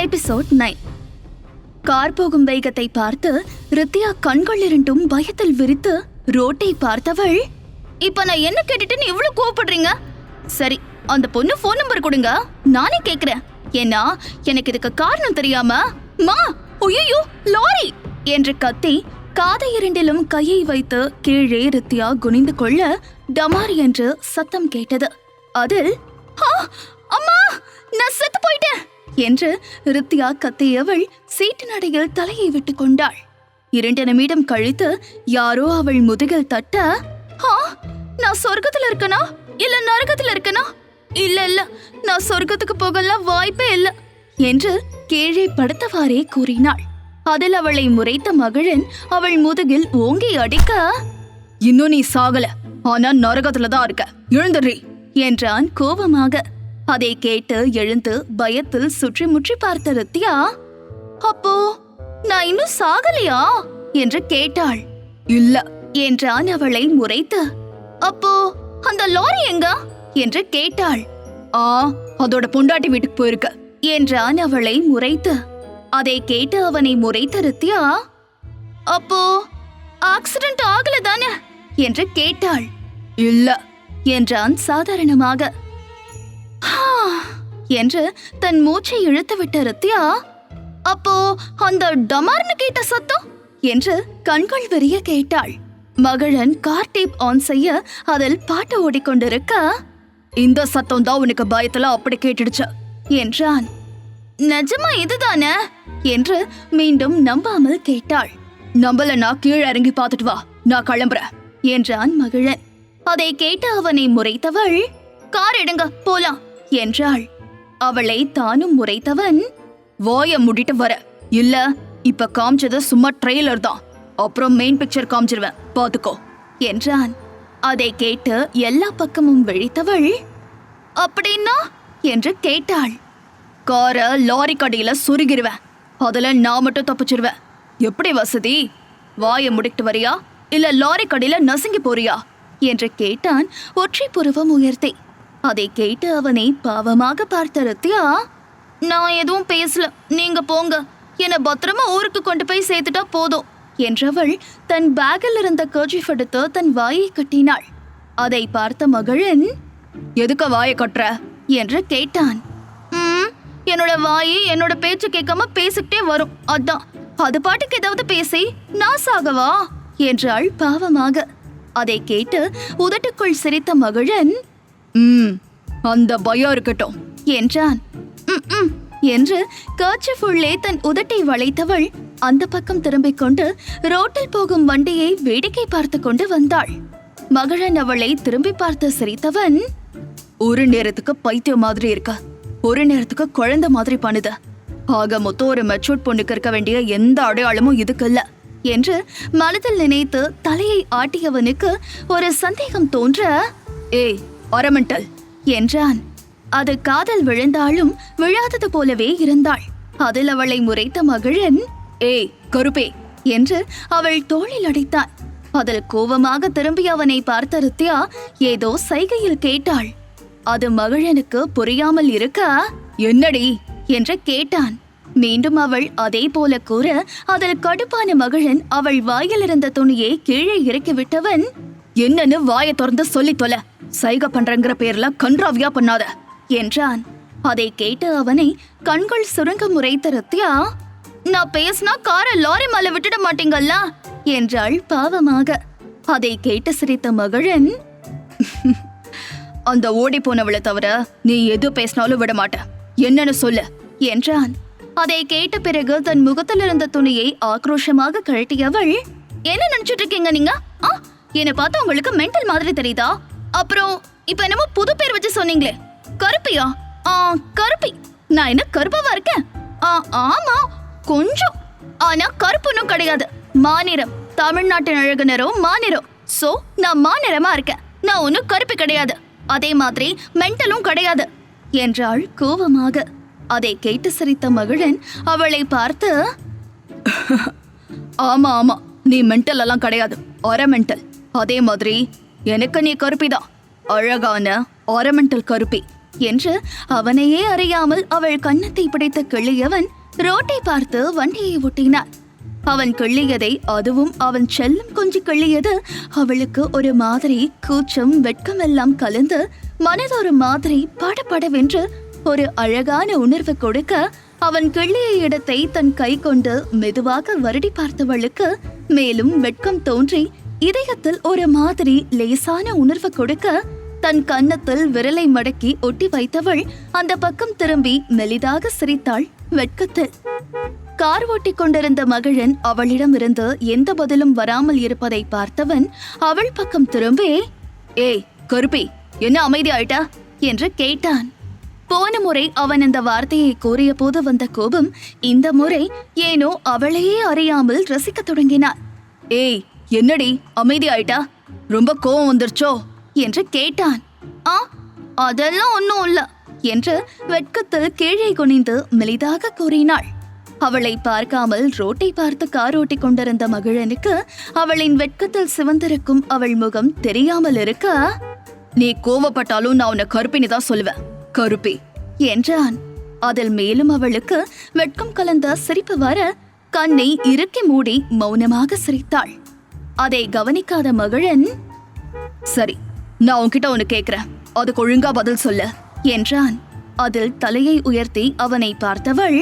Episode 9. Car போகும் வேகத்தை பார்த்து ரித்தியா கண்கள் இரண்டும் பயத்தில் விரித்து ரோட்டை பார்த்தவள், இப்ப நான் என்ன கேட்டுட்டு இவ்வளவு கோவப்படுறீங்க? சரி, அந்த பொண்ணு போன் நம்பர் கொடுங்க, நானே கேக்குறேன். ஏன்னா எனக்கு இதுக்கு காரணம் தெரியாம மா ஐயோ லாரி என்று கத்தி காதை இரண்டிலும் கையை வைத்து கீழே ரித்தியா குனிந்து கொள்ள டமாரி என்று சத்தம் கேட்டது. அதில் அம்மா நான் செத்து போயிட்டேன் என்று ரித்தியா கத்தியவள் சீட்டு நடையில் தலையை விட்டு கொண்டாள். 2 நிமிடம் கழித்து யாரோ அவள் முதுகில் தட்ட, நான் சொர்க்கத்துல இருக்கனா இல்ல நரகத்துல இருக்கனா? இல்ல நான் சொர்க்கத்துக்கு போகலாம் வாய்ப்பே இல்ல என்று கீழே படுத்தவாறே கூறினாள். அதில் அவளை முறைத்த மகளன் அவள் முதுகில் ஓங்கி அடிக்க, இன்னும் நீ சாகல, ஆனா நரகத்துலதான் இருக்க, எழுந்துடுறி என்றான் கோபமாக. அதை கேட்டு எழுந்து பயத்தில் சுற்றி முற்றி பார்த்த ரித்தியா, அப்போ நான் இன்னும் சாகலையா என்று கேட்டாள். இல்ல என்றான் அவளை முறைத்து. அப்போ அந்த லாரி எங்க என்று கேட்டாள். அதோட பொண்டாட்டி வீட்டுக்கு போயிருக்க என்றான் அவளை முறைத்து. அதை கேட்டு அவனை முறைத்த ரித்தியா, அப்போ ஆக்சிடென்ட் ஆகல தானே என்று கேட்டாள். இல்ல என்றான் சாதாரணமாக. என்று தன் மூச்சை இழுத்து விட்ட ரித்தியா, அப்போ அந்த டமார்னு கேட்ட சத்தம் என்று கண்கள் விரிய கேட்டாள். மகளன் கார் டேப் ஆன் செய்ய அதில் பாட்டு ஓடிக்கொண்டிருக்க, இந்த சத்தம் தான் உனக்கு பயத்துல அப்படி கேட்டுடுச்சு என்றான். நிஜமா இதுதானே என்று மீண்டும் நம்பாமல் கேட்டாள். நம்பலனா கீழே இறங்கி பார்த்துட்டு வா, நான் கிளம்புறேன் என்றான் மகளன். அதை கேட்டு அவனை முறைத்தவள், கார் எடுங்க போலாம் என்றாள். அவளை தானும் முறைத்தவன், வாய முடிட்டு வர, இல்ல இப்ப காமிச்சது சும்மா ட்ரெய்லர் தான், அப்புறம் மெயின் பிக்சர் காமிச்சிருவேன் பாத்துக்கோ என்றான். அதை கேட்டு எல்லா பக்கமும் விழித்தவள், அப்படின்னா என்று கேட்டாள். கார லாரி கடையில சுருகிருவேன், அதுல நான் மட்டும் தப்பிச்சிருவேன். எப்படி வசதி? வாய முடிட்டு வரியா இல்ல லாரி கடையில நசுங்கி போறியா என்று கேட்டான் ஒற்றை புருவம் உயர்த்தி. அதை கேட்டு அவனை பாவமாக பார்த்த ரித்தியா, நான் எதுவும் பேசல, நீங்க போங்க, என்னை பத்திரமா ஊருக்கு கொண்டு போய் சேர்த்துட்டா போதும் என்றவள் தன் பேக்கில் இருந்த கர்ச்சீஃப் எடுத்து தன் வாயை கட்டினாள். அதை பார்த்த மகளன், எதுக்க வாயை கட்டுற என்று கேட்டான். என்னோட வாயை என்னோட பேச்சு கேட்காம பேசிக்கிட்டே வரும், அதான் அது பாட்டுக்கு ஏதாவது பேசி நான் சாகவா என்றாள் பாவமாக. அதை கேட்டு உதட்டுக்குள் சிரித்த மகளன், அந்த பயம் இருக்கட்டும் என்றான். என்று கர்ச்சீஃப் உள்ளே தன் உதட்டை வளைத்தவள் அந்த பக்கம் திரும்பிக் கொண்டு ரோட்டில் போகும் வண்டியை வேடிக்கை பார்த்து கொண்டு வந்தாள். மகளன் அவளை திரும்பி பார்த்து சிரித்தவன், ஒரு நேரத்துக்கு பைத்தியம் மாதிரி இருக்க, ஒரு நேரத்துக்கு குழந்தை மாதிரி பண்ணுத, ஆக மொத்தம் ஒரு மெச்சூர்ட் பொண்ணுக்கு இருக்க வேண்டிய எந்த அடையாளமும் இதுக்கு இல்ல என்று மனதில் நினைத்து தலையை ஆட்டியவனுக்கு ஒரு சந்தேகம் தோன்ற, ஏய் அரமெண்டல் என்றான். அது காதல் விழுந்தாலும் விழாதது போலவே இருந்தாள். அதில் அவளை முறைத்த மகளன், ஏய் கருப்பே என்று அவள் தோளில் அடித்தான். அதில் கோபமாக திரும்பி அவனை பார்த்த ரித்தியா ஏதோ சைகையில் கேட்டாள். அது மகளனுக்கு புரியாமல் இருக்க, என்னடி என்று கேட்டான். மீண்டும் அவள் அதே போல கூற, அதில் கடுப்பான மகளன் அவள் வாயில் இருந்த துணியை கீழே இறக்கிவிட்டவன், என்னன்னு வாயை திறந்து சொல்லி தொலை, சைகை பண்றங்கிற பேர்ல கன்றாவியா பண்ணாத என்றான். அதை கேட்டு அவனை கண்கள் சுருங்க முறைத்த ரித்தியா, நான் பேசினா காரை லாரி மேல விட்டுட மாட்டீங்கல்ல என்றாள் பாவமாக. அதை கேட்டு சிரித்த மகளன், அந்த ஓடி போனவளை தவிர நீ எது பேசினாலும் விட மாட்ட, என்னன்னு சொல்லு என்றான். அதை கேட்ட பிறகு தன் முகத்தில் இருந்த துணியை ஆக்ரோஷமாக கழட்டியவள், என்ன நினைச்சிட்டு இருக்கீங்க நீங்க? என்னை பார்த்தா உங்களுக்கு மென்டல் மாதிரி தெரியுதா? அப்புறம் இப்ப என்னமோ புது பேர் வச்சு சொன்னீங்களே, கருப்பியா? கருப்பி. நான் என்ன கருப்பாவா இருக்கேன்? ஆமா கொஞ்சம், ஆனா கருப்புன்னும் கிடையாது, மாநிறம். தமிழ்நாட்டின் அழகு நிறம் மாநிறம். சோ நான் மாநிறமா இருக்கேன், நான் ஒன்னும் கருப்பி கிடையாது, அதே மாதிரி மென்டலும் கிடையாது என்றாள் கோபமாக. அதை கேட்டு சிரித்த மகளன் அவளை பார்த்து, ஆமா ஆமா நீ மென்டல் எல்லாம் கிடையாது, அரமெண்டல். அதே மாதிரி எனக்கு நீ கருப்பிதான், அழகான ஆரமெண்டல் கருப்பி என்று அவனையே அறியாமல் அவள் கன்னத்தை பிடித்த கிள்ளியவன் ரோட்டை பார்த்து வண்டியை ஓட்டினான். அவன் கிள்ளியதை, அதுவும் அவன் செல்லம் கொஞ்சி கிள்ளியது அவளுக்கு ஒரு மாதிரி கூச்சம் வெட்கம் எல்லாம் கலந்து மனதொரு மாதிரி படபடவென்று ஒரு அழகான உணர்வு கொடுக்க, அவன் கிள்ளிய இடத்தை தன் கை கொண்டு மெதுவாக வருடி பார்த்தவளுக்கு மேலும் வெட்கம் தோன்றி இதயத்தில் ஒரு மாதிரி லேசான உணர்வு கொடுக்க, தன் கன்னத்தில் விரலை மடக்கி ஒட்டி வைத்தவள் அந்த பக்கம் திரும்பி மெலிதாக சிரித்தாள் வெட்கத்தில். கார் ஓட்டிக் கொண்டிருந்த மகிழன் அவளிடமிருந்து எந்த பதிலும் வராமல் இருப்பதை பார்த்தவன் அவள் பக்கம் திரும்பி, ஏய் கருப்பி, என்ன அமைதி ஆயிட்டா என்று கேட்டான். போன முறை அவன் இந்த வார்த்தையை கூறிய போது வந்த கோபம் இந்த முறை ஏனோ அவளையே அறியாமல் ரசிக்க தொடங்கினான். ஏய் என்னடி அமைதி ஆயிட்டா, ரொம்ப கோபம் வந்துருச்சோ என்று கேட்டான். அதெல்லாம் ஒன்னும் இல்ல என்று வெட்கத்தில் கீழே குனிந்து மெலிதாக கூறினாள். அவளை பார்க்காமல் ரோட்டை பார்த்து கார் ஓட்டிக் கொண்டிருந்த மகிழனுக்கு அவளின் வெட்கத்தில் சிவந்திருக்கும் அவள் முகம் தெரியாமல் இருக்க, நீ கோவப்பட்டாலும் நான் உன்னை கருப்பினி தான் சொல்லுவேன், கருப்பி என்றான். அதில் மேலும் அவளுக்கு வெட்கம் கலந்த சிரிப்பு வர கண்ணை இறுக்கி மூடி மௌனமாக சிரித்தாள். அதை கவனிக்காத மகிழன், சரி நான் உன்கிட்ட ஒன்னு கேக்குறேன், அதுக்கு ஒழுங்கா பதில் சொல்லு என்றான். அதில் தலையை உயர்த்தி அவனை பார்த்தவள்,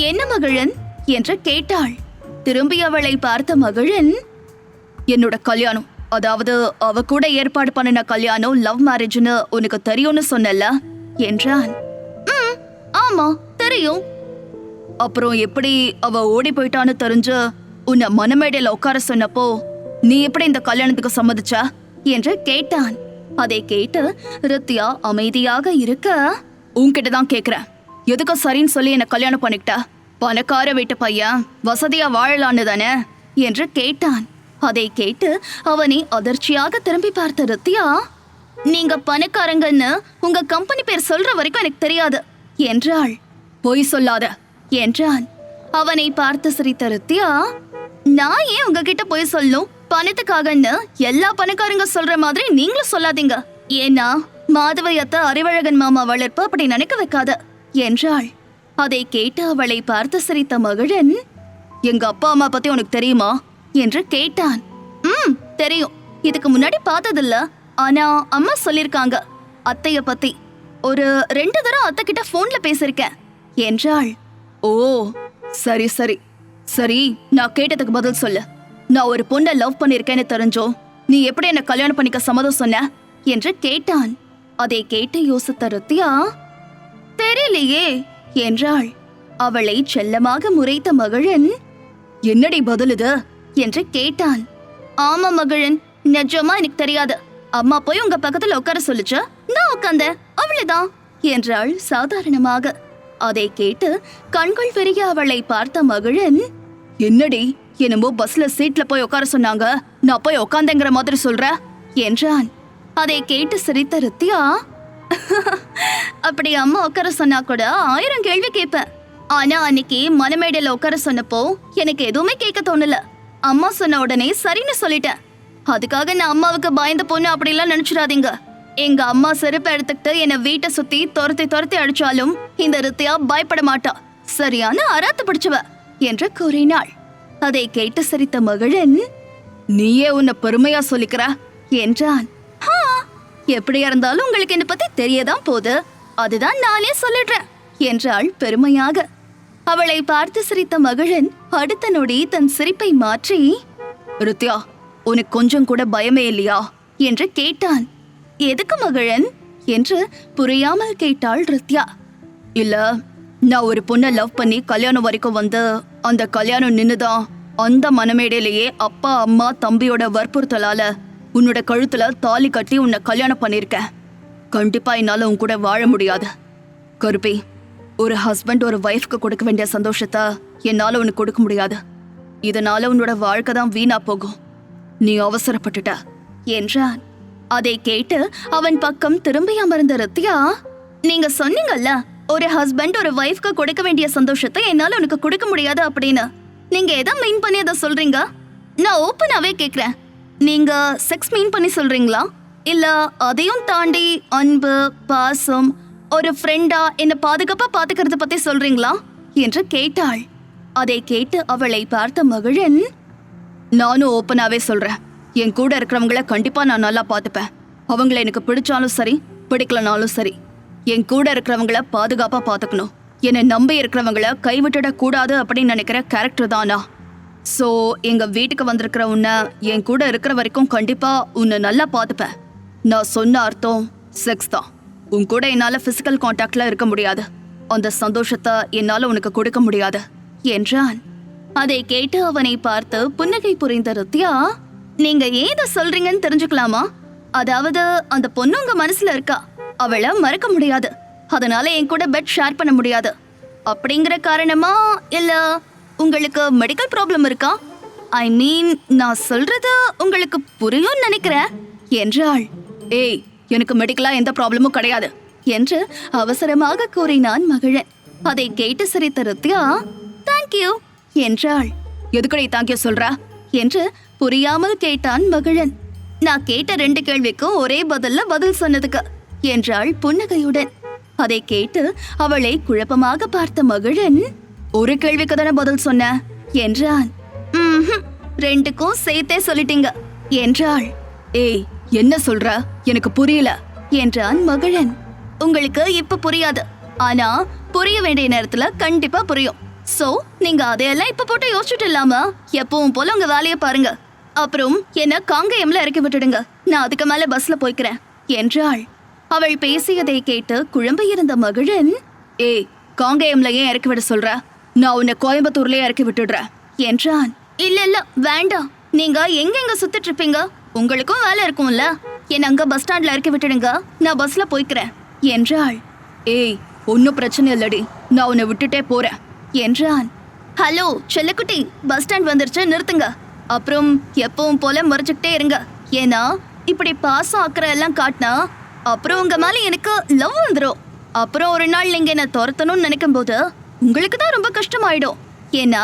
என்ன மகிழன் என்று கேட்டாள். திரும்பி அவளை பார்த்த மகிழன், என்னோட கல்யாணம், அதாவது அவ கூட ஏற்பாடு பண்ணின கல்யாணம் லவ் மேரேஜ்னு உனக்கு தெரியும்னு சொன்னல என்றான். ஆமா தெரியும். அப்புறம் எப்படி அவ ஓடி போயிட்டான்னு தெரிஞ்சு உன்னை மனமேடையில உட்கார சொன்னப்போ நீ எப்படி இந்த கல்யாணத்துக்கு சம்மதிச்ச என்று கேட்டான். அதை கேட்டு ரித்யா அமைதியாக இருக்க, உன்கிட்டதான் கேக்குறேன், எதுக்கு சரின்னு சொல்லி என்ன கல்யாணம் பண்ணிக்கிட்ட? பணக்கார வீட்டு பையன் வசதியா வாழலான்னு தானே என்று கேட்டான். அதை கேட்டு அவனை அதிர்ச்சியாக திரும்பி பார்த்த ரித்யா, நீங்க பணக்காரங்கன்னு உங்க கம்பெனி பேர் சொல்ற வரைக்கும் எனக்கு தெரியாது என்றாள். பொய் சொல்லாத என்றான். அவனை பார்த்து சிரித்த ரித்யா, நான் ஏன் உங்ககிட்ட பொய் சொல்லணும்? பணத்துக்காகன்னு எல்லா பணக்காரங்க சொல்ற மாதிரி நீங்களும் சொல்லாதீங்க. ஏன்னா மாதவையத்த அறிவழகன் மாமா வளர்ப்பு அப்படி நினைக்க வைக்காத என்றாள். அதை கேட்டு அவளை பார்த்து சிரித்த மகிழன், எங்க அப்பா அம்மா பத்தி உனக்கு தெரியுமா என்று கேட்டான். தெரியும், இதுக்கு முன்னாடி பார்த்ததில்ல, ஆனா அம்மா சொல்லிருக்காங்க அத்தைய பத்தி. ஒரு 2 தடவை அத்தை கிட்ட போன்ல பேசிருக்கேன் என்றாள். ஓ சரி சரி சரி, நான் கேட்டதுக்கு பதில் சொல்லு. நான் ஒரு பொண்ணை லவ் பண்ணிருக்கேன்னு தெரிஞ்சோ நீ எப்படி என்ன கல்யாணம் பண்ணிக்க சம்மதம் சொன்ன என்று கேட்டான். அதை கேட்டு யோசித்த ரித்யா, தெரியலையே என்றாள். அவளை செல்லமாக முறைத்த மகிழன், என்னடி பதில் இது என்று கேட்டான். ஆமா மகிழன், நிஜமா எனக்கு தெரியாது. அம்மா போய் உங்க பக்கத்துல உட்கார சொல்லுச்சு, நான் உட்கார்ந்த, அவ்வளவுதான் என்றாள் சாதாரணமாக. அதை கேட்டு கண்கள் பெரிய அவளை பார்த்த மகிழன், என்னடி என்னமோ பஸ்ல சீட்ல போய் உட்கார சொன்னாங்க, நான் போய் உட்கார்ந்தேங்கிற மாதிரி சொல்ற என்றான். அதை கேட்டு சிரித்த ரித்யா, அப்படி அம்மா உட்கார சொன்னா கூட 1000 கேள்வி கேட்பேன். ஆனா அன்னைக்கு மனமேடையில உட்கார சொன்னப்போ எனக்கு எதுவுமே கேட்க தோணல. அம்மா சொன்ன உடனே சரின்னு சொல்லிட்டேன். அதுக்காக நான் அம்மாவுக்கு பயந்த பொண்ணு அப்படிலாம் நினைச்சிடாதீங்க. எங்க அம்மா செருப்பை எடுத்துக்கிட்டு என்னை வீட்டை சுத்தி துரத்தி அடிச்சாலும் இந்த ரித்யா பயப்பட மாட்டா, சரியான அராத்து பிடிச்சவ என்று கூறினாள். அதை கேட்டு சிரித்த மகிழன், நீயே உன்னை பெருமையா சொல்லிக்கிற என்றான். எப்படியா இருந்தாலும் உங்களுக்கு என்ன பத்தி தெரியதான் போது, அதுதான் நானே சொல்லிடுறேன் என்றாள் பெருமையாக. அவளை பார்த்து சிரித்த மகிழன் அடுத்த நொடி தன் சிரிப்பை மாற்றி, ரித்யா உனக்கு கொஞ்சம் கூட பயமே இல்லையா என்று கேட்டான். எதுக்கு மகிழன் என்று புரியாமல் கேட்டாள் ரித்யா. இல்ல, நான் ஒரு பொண்ணை லவ் பண்ணி கல்யாணம் வரைக்கும் வந்து அந்த கல்யாணம் நின்னுதான் அந்த மனமேடையிலேயே அப்பா அம்மா தம்பியோட வற்புறுத்தலால உன்னோட கழுத்துல தாலி கட்டி உன்னை கல்யாணம் பண்ணிருக்கேன். கண்டிப்பா என்னால உன் கூட வாழ முடியாது கருப்பி. ஒரு ஹஸ்பண்ட் ஒரு வைஃப்க்கு கொடுக்க வேண்டிய சந்தோஷத்தை என்னால உனக்கு கொடுக்க முடியாது. இதனால உன்னோட வாழ்க்கை தான் வீணா போகும். நீ அவசரப்பட்டுட்ட என்றான். அதை கேட்டு அவன் பக்கம் திரும்பி அமர்ந்த ரித்யா, நீங்க சொன்னீங்கல்ல ஒரு ஹஸ்பண்ட் ஒரு வைஃப்க்கு கொடுக்க வேண்டிய சந்தோஷத்தை என்னால உனக்கு கொடுக்க முடியாது அப்படின்னு. நீங்க எதை மீன் பண்ணி அதை சொல்றீங்க? நான் ஓப்பனாவே கேக்குறேன், நீங்க செக்ஸ் மீன் பண்ணி சொல்றீங்களா, இல்ல அதையும் தாண்டி அன்பு பாசம் ஒரு ஃப்ரெண்டா என்ன பாதுகாப்பா பாத்துக்கிறத பத்தி சொல்றீங்களா என்று கேட்டாள். அதை கேட்டு அவளை பார்த்த மகிழன், நானும் ஓப்பனாவே சொல்றேன், என் கூட இருக்கிறவங்கள கண்டிப்பா நான் நல்லா பாத்துப்பேன். அவங்கள எனக்கு பிடிச்சாலும் சரி பிடிக்கலனாலும் சரி, என் கூட இருக்கிறவங்கள பாதுகாப்பா பாத்துக்கணும். என்னை நம்பி இருக்கிறவங்கள கைவிட்டுட கூடாது அப்படின்னு நினைக்கிற கேரக்டர் தானா. சோ எங்க வீட்டுக்கு வந்திருக்கிற உன்னை என் கூட இருக்கிற வரைக்கும் கண்டிப்பா உன்னை நல்லா பாத்துப்பேன். நான் சொன்ன அர்த்தம் செக்ஸ் தான். உன் கூட என்னால பிசிக்கல் கான்டாக்ட்ல இருக்க முடியாது. அந்த சந்தோஷத்தை என்னால உனக்கு கொடுக்க முடியாது என்றான். அதை கேட்டு அவனை பார்த்து புன்னகை புரிந்த ரித்யா, நீங்க ஏத சொல்றீங்கன்னு தெரிஞ்சுக்கலாமா? அதாவது அந்த பொண்ணு உங்க மனசுல இருக்கா, அவளை மறக்க முடியாது, அதனால என் கூட பெட் ஷேர் பண்ண முடியாது அப்படிங்கிற காரணமா, இல்ல உங்களுக்கு மெடிக்கல் ப்ராப்ளம் இருக்கா? ஐ மீன் நான் சொல்றது உங்களுக்கு புரியும் நினைக்கிறேன் என்றாள். ஏய், எனக்கு மெடிக்கலா எந்த ப்ராப்ளமும் கிடையாது என்று அவசரமாக கூறினான் மகிழன். அதை கேட்டு சிரித்த ரித்யா, தேங்க்யூ என்றாள். எதுக்கடி தேங்க்யூ சொல்ற என்று புரியாமல் கேட்டான் மகிழன். நான் கேட்ட 2 கேள்விக்கும் ஒரே பதில் சொன்னதுக்கு என்றாள் புன்னகையுடன். அதை கேட்டு அவளை குழப்பமாக பார்த்த மகிழன், ஒரு கேள்விக்கு தானே பதில் சொன்ன என்றான். 2க்கும் சேர்த்தே சொல்லிட்டீங்க என்றாள். ஏய், என்ன சொல்ற, எனக்கு புரியல என்றான் மகிழன். உங்களுக்கு இப்ப புரியாது, ஆனா புரிய வேண்டிய நேரத்துல கண்டிப்பா புரியும். சோ நீங்க அதையெல்லாம் இப்ப போட்டு யோசிச்சுட்டு இல்லாம எப்பவும் போல உங்க வேலையை பாருங்க. அப்புறம் என்ன காங்கேயம்ல இறக்கி விட்டுடுங்க, நான் அதுக்கு மேல பஸ்ல போய்க்கிறேன் என்றாள். அவள் பேசியதை கேட்டு குழம்பி இருந்த மகிழன், ஏய், காங்கேயம்ல ஏன் இறக்கி விட சொல்ற? நான் உன்னை கோயம்புத்தூர்லயே இறக்கி விட்டுடுறேன் என்றான். இல்ல வேண்டாம், நீங்க எங்க சுத்திட்டு இருப்பீங்க, உங்களுக்கும் வேலை இருக்கும்ல, என்ன அங்க பஸ் ஸ்டாண்ட்ல இறக்கி விட்டுடுங்க, நான் பஸ்ல போய்க்கிறேன் என்றாள். ஏய், ஒன்னும் பிரச்சனை இல்லடி, நான் உன்னை விட்டுட்டே போறேன் என்றான். ஹலோ செல்லக்குட்டி, பஸ் ஸ்டாண்ட் வந்துருச்சு, நிறுத்துங்க. அப்புறம் எப்பவும் போல மறைச்சுக்கிட்டே இருங்க, ஏன்னா இப்படி பாசம் அக்கறை எல்லாம் காட்டினா அப்புறம் உங்க மேல எனக்கு லவ் வந்துடும். அப்புறம் ஒரு நாள் நீங்க என்ன துரத்தணும்னு நினைக்கும் போது உங்களுக்கு தான் ரொம்ப கஷ்டமாயிடும். ஏன்னா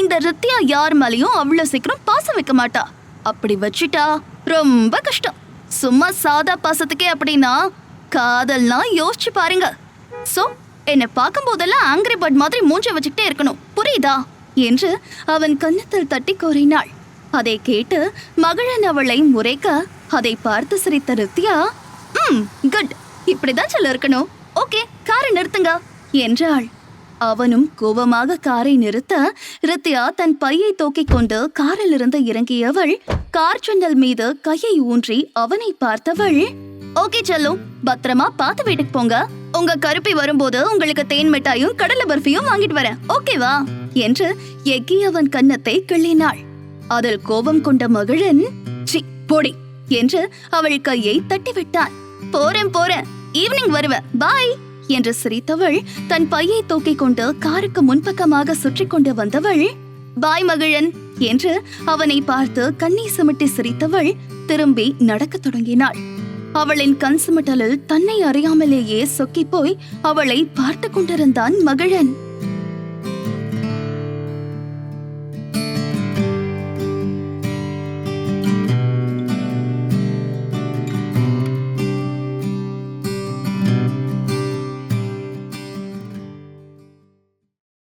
இந்த ரித்யா யார் மேலேயும் அவ்வளவு சீக்கிரம் பாசம் வைக்க மாட்டா. அப்படி வச்சுட்டா ரொம்ப கஷ்டம். சும்மா சாதா பாசத்துக்கே அப்படின்னா காதல்னா யோசிச்சு பாருங்க. சோ என்னை பார்க்கும் போதெல்லாம் ஆங்கிரி பேர்ட் மாதிரி மூஞ்ச வச்சுக்கிட்டே இருக்கணும், புரியுதா என்று அவன் கன்னத்தில் தட்டி கோரினாள். அதை கேட்டு மகிழன் அவளை முறைக்க அதை பார்த்து சிரித்த ரித்யா, குட், இப்படிதான் சொல்ல இருக்கணும், ஓகே காரை நிறுத்துங்க என்றாள். அவனும் கோபமாக காரை நிறுத்த ரித்யா தன் பையை தூக்கிக் கொண்டு காரில் இருந்து இறங்கியவள் கார் ஜன்னல் மீது கையை ஊன்றி அவனை பார்த்தவள், ஓகே செல்லும், பத்திரமா பார்த்து வீட்டுக்கு போங்க. உங்க கருப்பி வரும்போது உங்களுக்கு தேன் மிட்டாயும் கடலை பர்ஃபியும் வாங்கிட்டு வரேன், ஓகேவா என்று எக்கி அவன் கன்னத்தை கிள்ளினாள். அதில் கோபம் கொண்ட மகிழன், சி போடி என்று அவள் கையை தட்டிவிட்டான். போறேன், ஈவினிங் வருவேன், பாய் என்று சிரித்தவள் தன் பையை தூக்கிக் கொண்டு காருக்கு முன்பக்கமாக சுற்றி கொண்டு வந்தவள், பாய் மகிழன் என்று அவனை பார்த்து கண்ணை சுமிட்டி சிரித்தவள் திரும்பி நடக்கத் தொடங்கினாள். அவளின் கண் சுமிட்டலில் தன்னை அறியாமலேயே சொக்கி போய் அவளை பார்த்து கொண்டிருந்தான் மகிழன்.